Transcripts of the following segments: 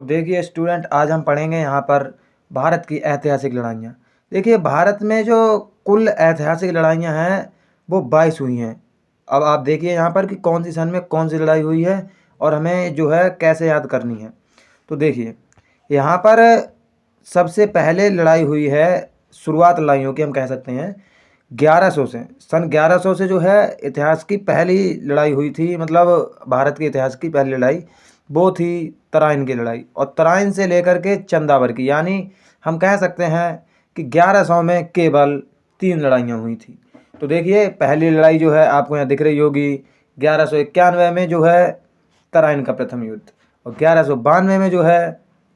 देखिए स्टूडेंट, आज हम पढ़ेंगे यहाँ पर भारत की ऐतिहासिक लड़ाइयाँ। देखिए भारत में जो कुल ऐतिहासिक लड़ाइयाँ हैं वो 22 हुई हैं। अब आप देखिए यहाँ पर कि कौन सी सन में कौन सी लड़ाई हुई है और हमें जो है कैसे याद करनी है। तो देखिए यहाँ पर सबसे पहले लड़ाई हुई है, शुरुआत लड़ाइयों की हम कह सकते हैं 1100 से। सन 1100 से जो है इतिहास की पहली लड़ाई हुई थी, मतलब भारत के इतिहास की पहली लड़ाई वो थी तराइन की लड़ाई। और तराइन से लेकर के चंदावर की, यानी हम कह सकते हैं कि 1100 में केवल 3 लड़ाइयाँ हुई थी। तो देखिए पहली लड़ाई जो है आपको यहाँ दिख रही होगी 1191 में जो है तराइन का प्रथम युद्ध, और 1192 में जो है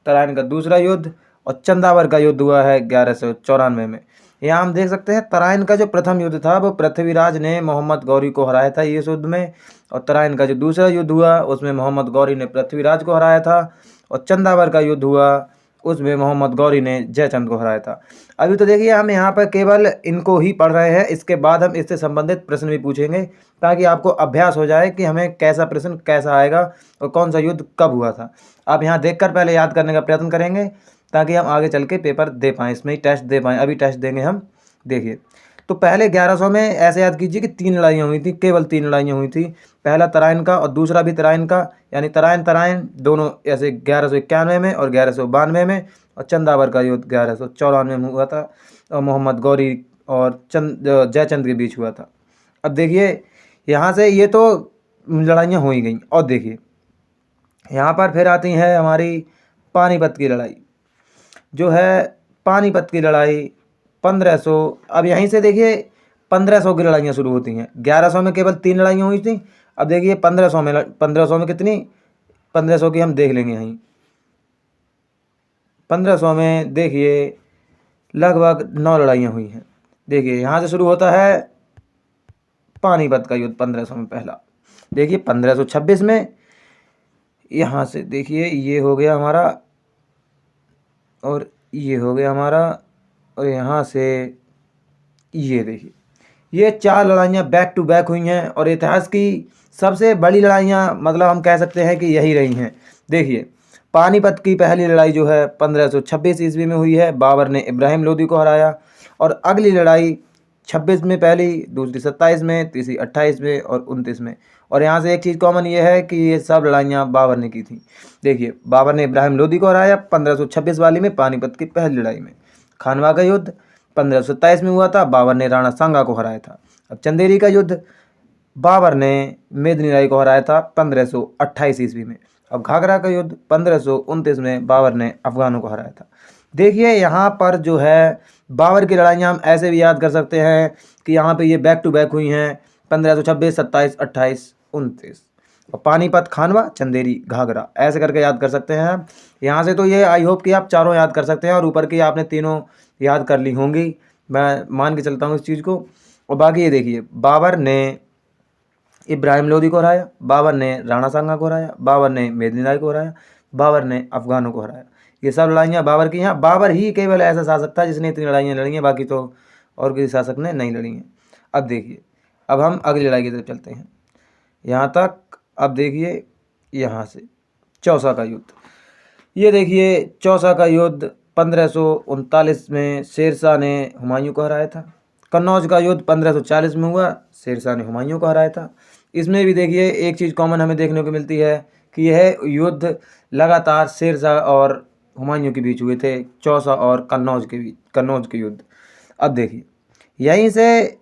तराइन का दूसरा युद्ध, और चंदावर का युद्ध हुआ है 1194 में। यहाँ हम देख सकते हैं तराइन का जो प्रथम युद्ध था वो पृथ्वीराज ने मोहम्मद गौरी को हराया था इस युद्ध में, और तराइन का जो दूसरा युद्ध हुआ उसमें मोहम्मद गौरी ने पृथ्वीराज को हराया था, और चंदावर का युद्ध हुआ उसमें मोहम्मद गौरी ने जयचंद को हराया था। अभी तो देखिए हम यहाँ पर केवल इनको ही पढ़ रहे हैं, इसके बाद हम इससे संबंधित प्रश्न भी पूछेंगे ताकि आपको अभ्यास हो जाए कि हमें कैसा प्रश्न कैसा आएगा और कौन सा युद्ध कब हुआ था। आप यहाँ देखकर पहले याद करने का प्रयत्न करेंगे ताकि हम आगे चल के पेपर दे पाएँ, इसमें ही टेस्ट दे पाएँ। अभी टेस्ट देंगे हम। देखिए तो पहले 1100 में ऐसे याद कीजिए कि 3 लड़ाइयाँ हुई थी, केवल 3 लड़ाइयाँ हुई थी। पहला तराइन का और दूसरा भी तराइन का, यानी तराइन तराइन दोनों ऐसे 1191 में और 1192 में, और चंदावर का युद्ध 1194 में हुआ था और मोहम्मद गौरी और जयचंद के बीच हुआ था। अब देखिए यहाँ से ये तो लड़ाइयाँ हो ही गई, और देखिए यहाँ पर फिर आती है हमारी पानीपत की लड़ाई। जो है पानीपत की लड़ाई 1500, अब यहीं से देखिए 1500 की लड़ाइयाँ शुरू होती हैं। 1100 में केवल 3 लड़ाइयाँ हुई थी। अब देखिए 1500 में कितनी, 1500 की हम देख लेंगे यहीं। 1500 में देखिए लगभग 9 लड़ाइयाँ हुई हैं। देखिए यहाँ से शुरू होता है पानीपत का युद्ध 1500 में पहला। देखिए 1526 में यहाँ से देखिए ये हो गया हमारा, और ये हो गया हमारा, और यहाँ से ये देखिए ये 4 लड़ाइयाँ बैक टू बैक हुई हैं, और इतिहास की सबसे बड़ी लड़ाइयाँ मतलब हम कह सकते हैं कि यही रही हैं। देखिए पानीपत की पहली लड़ाई जो है 1526 ईस्वी में हुई है, बाबर ने इब्राहिम लोदी को हराया। और अगली लड़ाई 26 में पहली, दूसरी 27 में, तीसरी 28 में और 29 में। और यहाँ से एक चीज़ कॉमन ये है कि ये सब लड़ाइयाँ बाबर ने की थी। देखिए बाबर ने इब्राहिम लोदी को हराया 1526 वाली में, पानीपत की पहली लड़ाई में। खानवा का युद्ध 1527 में हुआ था, बाबर ने राणा सांगा को हराया था। अब चंदेरी का युद्ध बाबर ने मेदिनी राय को हराया था 1528 ईस्वी में। अब घाघरा का युद्ध 1529 में बाबर ने अफगानों को हराया था। देखिए यहाँ पर जो है बाबर की लड़ाइयाँ हम ऐसे भी याद कर सकते हैं कि यहाँ पे ये बैक टू बैक हुई हैं 1526, 27, 28, 29। और पानीपत, खानवा, चंदेरी, घाघरा ऐसे करके याद कर सकते हैं आप। यहाँ से तो ये आई होप कि आप चारों याद कर सकते हैं, और ऊपर की आपने तीनों याद कर ली होंगी, मैं मान के चलता हूँ इस चीज़ को। और बाकी ये देखिए बाबर ने इब्राहिम लोदी को हराया, बाबर ने राणा सांगा को हराया, बाबर ने मेदिनी राय को हराया, बाबर ने अफगानों को हराया। ये सब लड़ाइयाँ बाबर की। यहाँ बाबर ही केवल ऐसा शासक था जिसने इतनी लड़ाइयाँ लड़ी हैं, बाकी तो और किसी शासक ने नहीं लड़ी हैं। अब देखिए अब हम अगली लड़ाई की तरफ चलते हैं। यहाँ तक अब देखिए यहाँ से चौसा का युद्ध। ये देखिए चौसा का युद्ध 1539 में शेरशाह ने हुमायूं को हराया था। कन्नौज का युद्ध 1540 में हुआ, शेरशाह ने हुमायूं को हराया था। इसमें भी देखिए एक चीज़ कॉमन हमें देखने को मिलती है कि यह युद्ध लगातार शेरशाह और हुमायूं के बीच हुए थे, चौसा और कन्नौज के बीच, कन्नौज के युद्ध। अब देखिए यहीं से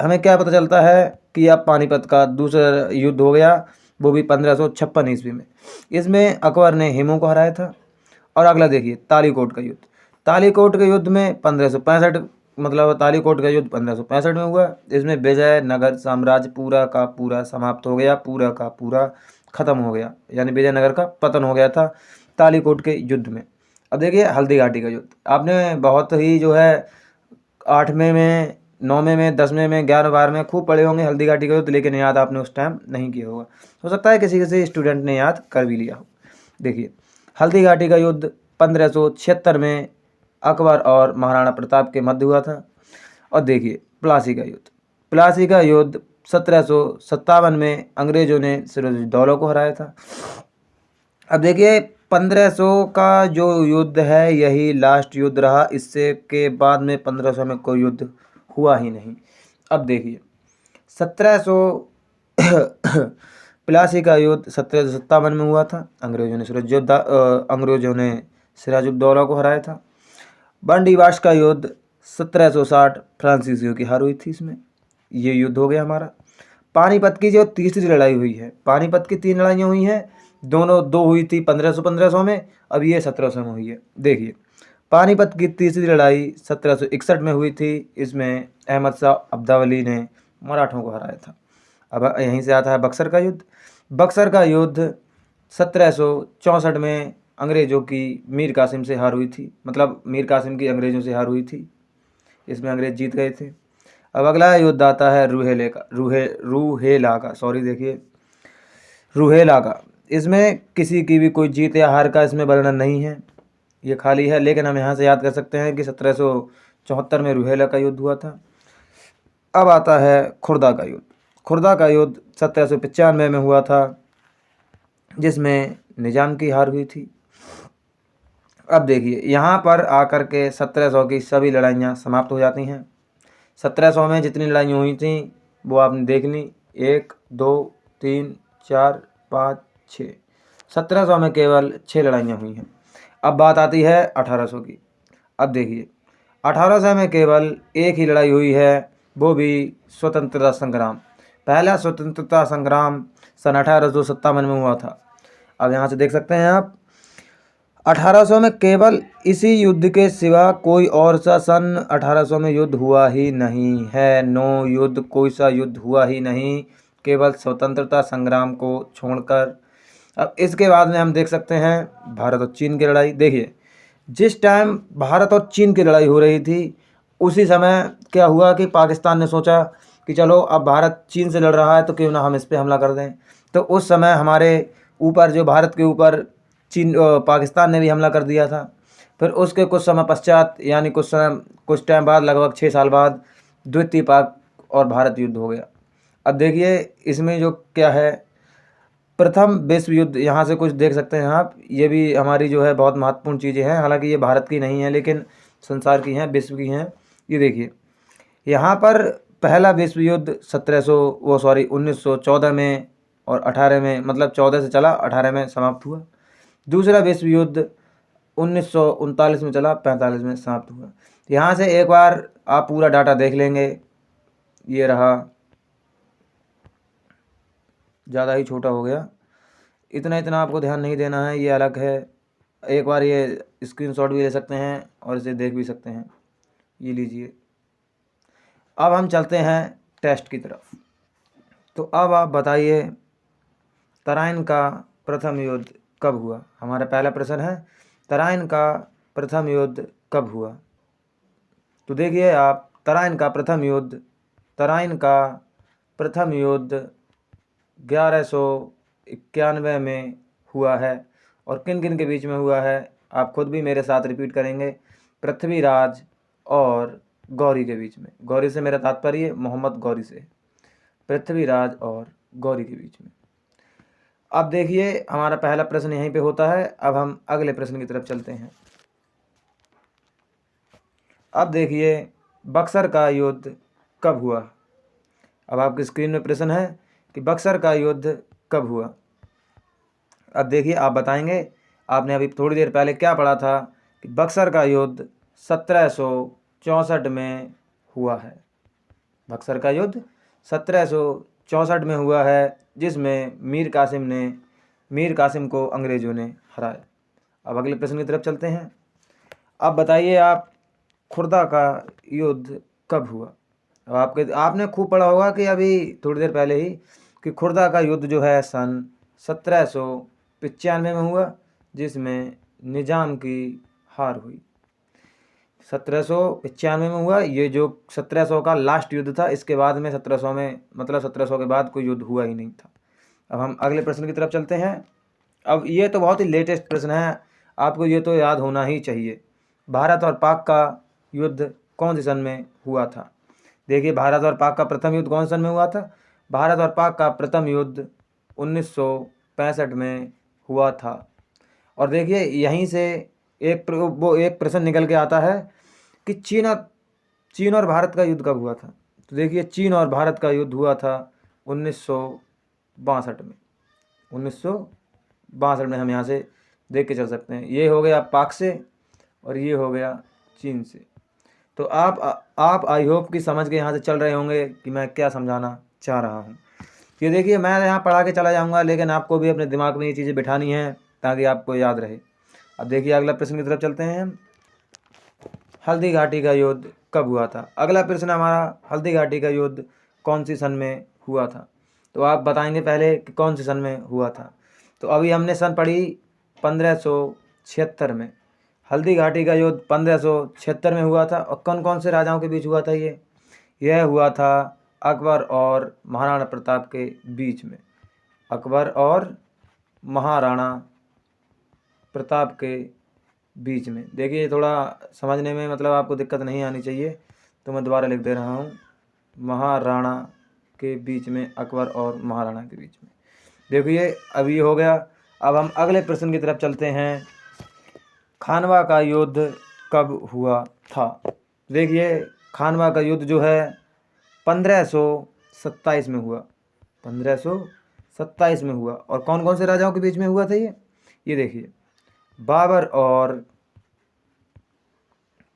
हमें क्या पता चलता है कि अब पानीपत का दूसरा युद्ध हो गया, वो भी 1556 ईस्वी में। इसमें अकबर ने हेमू को हराया था। और अगला देखिए तालीकोट का युद्ध। तालीकोट के युद्ध में 1565, मतलब तालीकोट का युद्ध 1565 में हुआ। इसमें विजयनगर साम्राज्य पूरा का पूरा समाप्त हो गया, पूरा का पूरा खत्म हो गया, यानी विजयनगर का पतन हो गया था तालीकोट के युद्ध में। अब देखिए हल्दी घाटी का युद्ध। आपने बहुत ही जो है 8वें में, 9वें में, 10वें में, 11वें, 12वें में खूब पढ़े होंगे हल्दी घाटी का युद्ध, लेकिन याद आपने उस टाइम नहीं किया होगा। हो सकता है किसी किसी स्टूडेंट ने याद कर भी लिया हो। देखिए हल्दी घाटी का युद्ध 1576 में अकबर और महाराणा प्रताप के मध्य हुआ था। और देखिए प्लासी का युद्ध। प्लासी का युद्ध 1757 में अंग्रेजों ने सिराजुद्दौला को हराया था। अब देखिए 1500 का जो युद्ध है यही लास्ट युद्ध रहा। इससे के बाद में 1500 में कोई युद्ध हुआ ही नहीं। अब देखिए 1782 का युद्ध 1757 में हुआ था। अंग्रेजों ने सिराजुद्दौला को हराया था। बंदीवास का युद्ध 1760 फ्रांसीसियों की हार हुई थी। इसमें ये युद्ध हो गया हमारा। पानीपत की जो तीसरी लड़ाई हुई है, पानीपत की 3 लड़ाइयाँ हुई हैं, दोनों 2 हुई थी 1500 में, अब ये 1700 में हुई है। देखिए पानीपत की तीसरी लड़ाई 1761 में हुई थी। इसमें अहमद शाह अब्दावली ने मराठों को हराया था। अब यहीं से आता है बक्सर का युद्ध। बक्सर का युद्ध 1764 में अंग्रेज़ों की मीर कासिम से हार हुई थी, मतलब मीर कासिम की अंग्रेज़ों से हार हुई थी। इसमें अंग्रेज़ जीत गए थे। अब अगला युद्ध आता है रूहेला का, सॉरी देखिए रूहेला का। इसमें किसी की भी कोई जीत या हार का इसमें वर्णन नहीं है, ये खाली है। लेकिन हम यहाँ से याद कर सकते हैं कि 1774 में रूहेला का युद्ध हुआ था। अब आता है खुर्दा का युद्ध। खुर्दा का युद्ध 1795 में हुआ था, जिसमें निजाम की हार हुई थी। अब देखिए यहाँ पर आकर के 1700 की सभी लड़ाइयाँ समाप्त हो जाती हैं। 1700 में जितनी लड़ाइयाँ हुई थी वो आपने देख ली, 1 2 3 4 5 6। 1700 में केवल 6 लड़ाइयाँ हुई हैं। अब बात आती है 1800 की। अब देखिए 1800 में केवल एक ही लड़ाई हुई है, वो भी स्वतंत्रता संग्राम। पहला स्वतंत्रता संग्राम सन 1857 में हुआ था। अब यहाँ से देख सकते हैं आप 1800 में केवल इसी युद्ध के सिवा कोई और सा सन 1800 में युद्ध हुआ ही नहीं है। नो युद्ध, कोई सा युद्ध हुआ ही नहीं, केवल स्वतंत्रता संग्राम को छोड़कर। अब इसके बाद में हम देख सकते हैं भारत और चीन की लड़ाई। देखिए जिस टाइम भारत और चीन की लड़ाई हो रही थी, उसी समय क्या हुआ कि पाकिस्तान ने सोचा कि चलो अब भारत चीन से लड़ रहा है तो क्यों ना हम इस पर हमला कर दें। तो उस समय हमारे ऊपर, जो भारत के ऊपर पाकिस्तान ने भी हमला कर दिया था। फिर उसके कुछ समय पश्चात, यानी कुछ टाइम बाद, लगभग 6 साल बाद द्वितीय पाक और भारत युद्ध हो गया। अब देखिए इसमें जो क्या है, प्रथम विश्व युद्ध, यहाँ से कुछ देख सकते हैं आप। ये भी हमारी जो है बहुत महत्वपूर्ण चीज़ें हैं, हालांकि ये भारत की नहीं है लेकिन संसार की हैं, विश्व की हैं। ये देखिए यहाँ पर पहला विश्व युद्ध 1914 में और 18 में, मतलब 14 से चला 18 में समाप्त हुआ। दूसरा विश्व युद्ध 1939 में चला, 45 में समाप्त हुआ। यहाँ से एक बार आप पूरा डाटा देख लेंगे। ये रहा, ज़्यादा ही छोटा हो गया, इतना आपको ध्यान नहीं देना है, ये अलग है। एक बार ये स्क्रीनशॉट भी ले सकते हैं और इसे देख भी सकते हैं। ये लीजिए। अब हम चलते हैं टेस्ट की तरफ। तो अब आप बताइए तराइन का प्रथम युद्ध कब हुआ। हमारा पहला प्रश्न है तराइन का प्रथम युद्ध कब हुआ। तो देखिए आप, तराइन का प्रथम युद्ध 1191 में हुआ है। और किन किन के बीच में हुआ है आप खुद भी मेरे साथ रिपीट करेंगे। पृथ्वीराज और गौरी के बीच में। गौरी से मेरा तात्पर्य मोहम्मद गौरी से, पृथ्वीराज और गौरी के बीच में। अब देखिए हमारा पहला प्रश्न यहीं पे होता है। अब हम अगले प्रश्न की तरफ चलते हैं। अब देखिए बक्सर का युद्ध कब हुआ। अब आपकी स्क्रीन में प्रश्न है कि बक्सर का युद्ध कब हुआ। अब देखिए आप बताएंगे, आपने अभी थोड़ी देर पहले क्या पढ़ा था कि बक्सर का युद्ध 1764 में हुआ है। बक्सर का युद्ध 1764 में हुआ है, जिसमें मीर कासिम को अंग्रेज़ों ने हराया। अब अगले प्रश्न की तरफ चलते हैं। अब बताइए आप खुर्दा का युद्ध कब हुआ। अब आपने खूब पढ़ा होगा कि अभी थोड़ी देर पहले ही कि खुर्दा का युद्ध जो है सन 1795 में हुआ, जिसमें निजाम की हार हुई। 1795 में हुआ। ये जो 1700 का लास्ट युद्ध था, इसके बाद में 1700 में, मतलब 1700 के बाद कोई युद्ध हुआ ही नहीं था। अब हम अगले प्रश्न की तरफ चलते हैं। अब ये तो बहुत ही लेटेस्ट प्रश्न है, आपको ये तो याद होना ही चाहिए। भारत और पाक का युद्ध कौन से सन में हुआ था। देखिए भारत और पाक का प्रथम युद्ध कौन से सन में हुआ था। भारत और पाक का प्रथम युद्ध 1965 में हुआ था। और देखिए यहीं से वो एक प्रश्न निकल के आता है कि चीन और भारत का युद्ध कब हुआ था। तो देखिए चीन और भारत का युद्ध हुआ था 1962 में। 1962 में हम यहाँ से देख के चल सकते हैं। ये हो गया पाक से और ये हो गया चीन से। तो आप आई होप कि समझ के यहाँ से चल रहे होंगे कि मैं क्या समझाना चाह रहा हूँ। ये देखिए मैं यहाँ पढ़ा के चला जाऊँगा, लेकिन आपको भी अपने दिमाग में ये चीज़ें बिठानी हैं ताकि आपको याद रहे। अब देखिए अगला प्रश्न की तरफ चलते हैं हम। हल्दी घाटी का युद्ध कब हुआ था। अगला प्रश्न हमारा, हल्दी घाटी का युद्ध कौन सी सन में हुआ था। तो आप बताएंगे पहले कि कौन से सन में हुआ था। तो अभी हमने सन पढ़ी 1576 में। हल्दी घाटी का युद्ध 1576 में हुआ था। और कौन कौन से राजाओं के बीच हुआ था यह हुआ था अकबर और महाराणा प्रताप के बीच में। अकबर और महाराणा प्रताप के बीच में। देखिए थोड़ा समझने में मतलब आपको दिक्कत नहीं आनी चाहिए, तो मैं दोबारा लिख दे रहा हूँ, महाराणा के बीच में, अकबर और महाराणा के बीच में। देखिए अब ये हो गया। अब हम अगले प्रश्न की तरफ चलते हैं। खानवा का युद्ध कब हुआ था। देखिए खानवा का युद्ध जो है 1527 में हुआ। 1527 में हुआ। और कौन कौन से राजाओं के बीच में हुआ था ये देखिए, बाबर और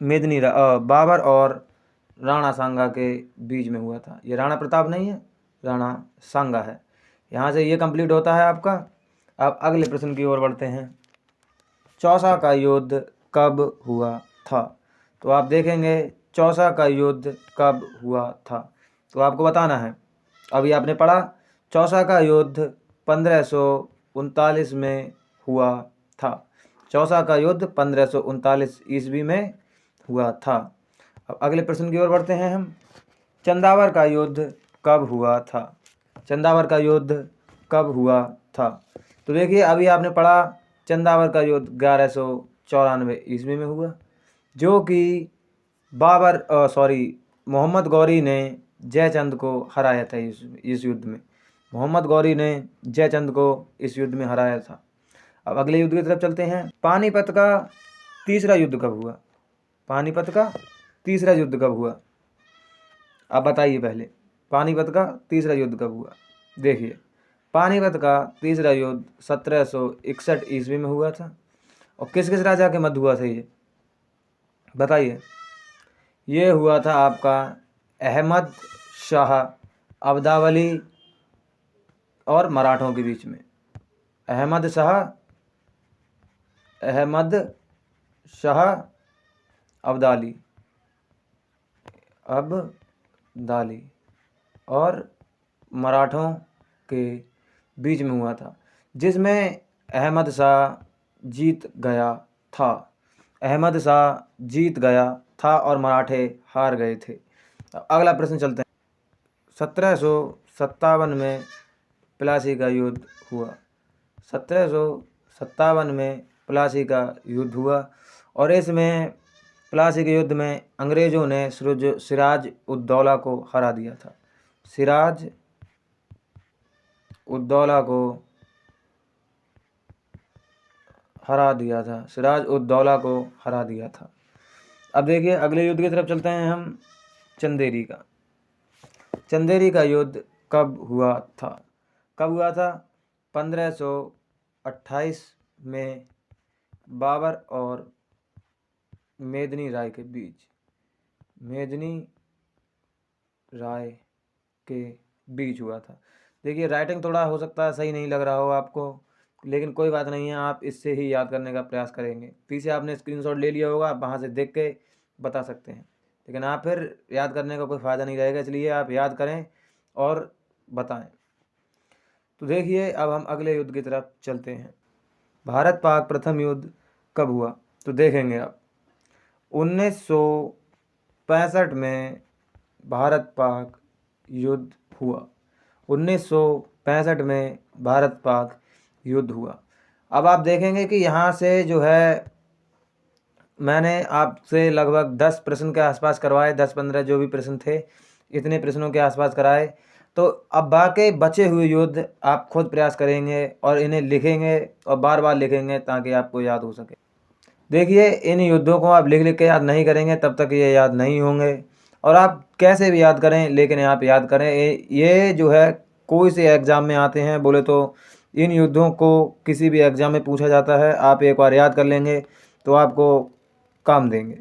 बाबर और राणा सांगा के बीच में हुआ था। ये राणा प्रताप नहीं है, राणा सांगा है। यहाँ से ये कंप्लीट होता है आपका। अब अगले प्रश्न की ओर बढ़ते हैं। चौसा का युद्ध कब हुआ था। तो आप देखेंगे चौसा का युद्ध कब हुआ था, तो आपको बताना है। अभी आपने पढ़ा चौसा का युद्ध 1539 में हुआ था। चौसा का युद्ध 1539 ईस्वी में हुआ था। अब अगले प्रश्न की ओर बढ़ते हैं हम। चंदावर का युद्ध कब हुआ था। चंदावर का युद्ध कब हुआ था। तो देखिए अभी आपने पढ़ा चंदावर का युद्ध 1194 ईस्वी में हुआ, जो कि मोहम्मद गौरी ने जयचंद को हराया था इस युद्ध में। मोहम्मद गौरी ने जयचंद को इस युद्ध में हराया था। अब अगले युद्ध की तरफ चलते हैं। पानीपत का तीसरा युद्ध कब हुआ। पानीपत का तीसरा युद्ध कब हुआ, आप बताइए पहले। पानीपत का तीसरा युद्ध कब हुआ। देखिए पानीपत का तीसरा युद्ध 1761 ईस्वी में हुआ था। और किस किस राजा के मध्य हुआ था ये बताइए। ये हुआ था आपका अहमद शाह अब्दावली और मराठों के बीच में। अहमद शाह अब्दाली और मराठों के बीच में हुआ था, जिसमें अहमद शाह जीत गया था। अहमद शाह जीत गया था और मराठे हार गए थे। अगला प्रश्न चलते हैं। 1757 में प्लासी का युद्ध हुआ। 1757 में प्लासी का युद्ध हुआ। और इसमें प्लासी के युद्ध में अंग्रेज़ों ने सिराज उद दौला को हरा दिया था। सिराज उद दौला को हरा दिया था। सिराज उद दौला को हरा दिया था। अब देखिए अगले युद्ध की तरफ चलते हैं हम। चंदेरी का। चंदेरी का युद्ध कब हुआ था। कब हुआ था 1528 में बाबर और मेदिनी राय के बीच। मेदिनी राय के बीच हुआ था। देखिए राइटिंग थोड़ा हो सकता है सही नहीं लग रहा हो आपको, लेकिन कोई बात नहीं है, आप इससे ही याद करने का प्रयास करेंगे। पीछे आपने स्क्रीनशॉट ले लिया होगा, आप वहाँ से देख के बता सकते हैं, लेकिन आप फिर याद करने का कोई फ़ायदा नहीं रहेगा, इसलिए आप याद करें और बताएं। तो देखिए अब हम अगले युद्ध की तरफ चलते हैं। भारत पाक प्रथम युद्ध कब हुआ। तो देखेंगे आप 1965 में भारत पाक युद्ध हुआ। 1965 में भारत पाक युद्ध हुआ। अब आप देखेंगे कि यहाँ से जो है मैंने आपसे लगभग 10 प्रश्न के आसपास करवाए, 10-15 जो भी प्रश्न थे, इतने प्रश्नों के आसपास कराए। तो अब बाकी बचे हुए युद्ध आप खुद प्रयास करेंगे और इन्हें लिखेंगे और बार बार लिखेंगे ताकि आपको याद हो सके। देखिए, इन युद्धों को आप लिख लिख के याद नहीं करेंगे तब तक ये याद नहीं होंगे, और आप कैसे भी याद करें लेकिन आप याद करें। ये जो है कोई से एग्ज़ाम में आते हैं बोले तो इन युद्धों को किसी भी एग्ज़ाम में पूछा जाता है। आप एक बार याद कर लेंगे तो आपको काम देंगे।